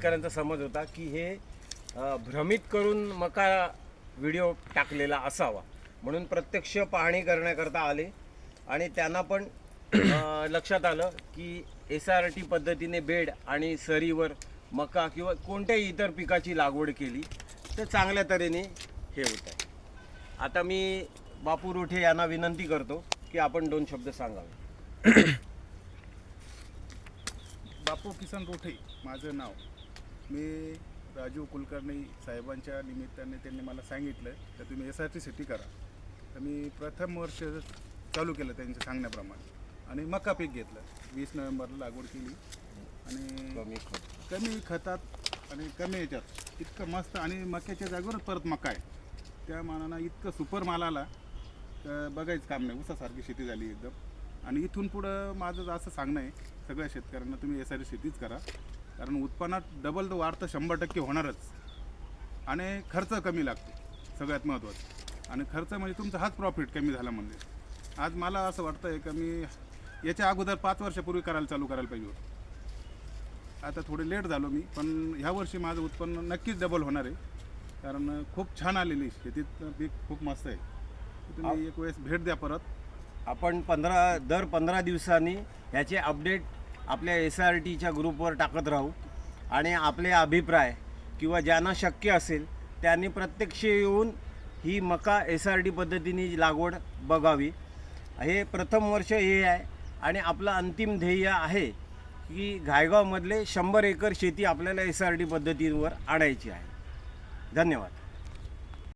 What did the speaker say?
शेतकऱ्यांचा समज होता की हे भ्रमित करून मका व्हिडिओ टाकलेला असावा, म्हणून प्रत्यक्ष पाहणी करण्याकरता आले आणि त्यांना पण लक्षात आलं की SRT पद्धतीने बेड आणि सरीवर मका किंवा कोणत्याही इतर पिकाची लागवड केली तर चांगल्या तऱ्हेने हे होत आहे. आता मी बापू रोठे यांना विनंती करतो की आपण 2 शब्द सांगावे. बापू किसन रोठे माझं नाव. मी राजीव कुलकर्णी साहेबांच्या निमित्ताने त्यांनी मला सांगितलं तर तुम्ही SRT शेती करा. तर मी प्रथम वर्ष चालू केलं त्यांच्या सांगण्याप्रमाणे आणि मका पीक घेतलं. 20 नोव्हेंबरला लागवड केली आणि कमी खतात आणि कमी याच्यात इतकं मस्त आणि मक्याच्या जागेवर परत मका आहे. त्या मानानं इतकं सुपर माल आला तर बघायचं काम नाही. ऊसासारखी शेती झाली एकदम. आणि इथून पुढं माझं असं सांगणं आहे सगळ्या शेतकऱ्यांना, तुम्ही SRT शेतीच करा. कारण उत्पन्नात डबल तर वाढ तर 100% होणारच आणि खर्च कमी लागतो सगळ्यात महत्त्वाचं. आणि खर्च म्हणजे तुमचा हाच प्रॉफिट कमी झाला म्हणजे. आज मला असं वाटतं आहे का मी याच्या अगोदर 5 वर्षापूर्वी चालू करायला पाहिजे होतं. आता थोडे लेट झालो मी, पण ह्या वर्षी माझं उत्पन्न नक्कीच डबल होणार आहे. कारण खूप छान आलेली शेतीत पीक खूप मस्त आहे. तुम्ही एक वेळेस भेट द्या परत. आपण दर 15 दिवसांनी ह्याचे अपडेट आपल्या SRTच्या ग्रुपवर टाकत राहू आणि आपले अभिप्राय किंवा ज्यांना शक्य असेल त्यांनी प्रत्यक्ष येऊन ही मका SRT पद्धतीने लागवड बघावी. हे प्रथम वर्ष हे आहे आणि आपलं अंतिम ध्येय आहे की घायगावमधले 100 एकर शेती आपल्याला SRT पद्धतीवर आणायची आहे. धन्यवाद.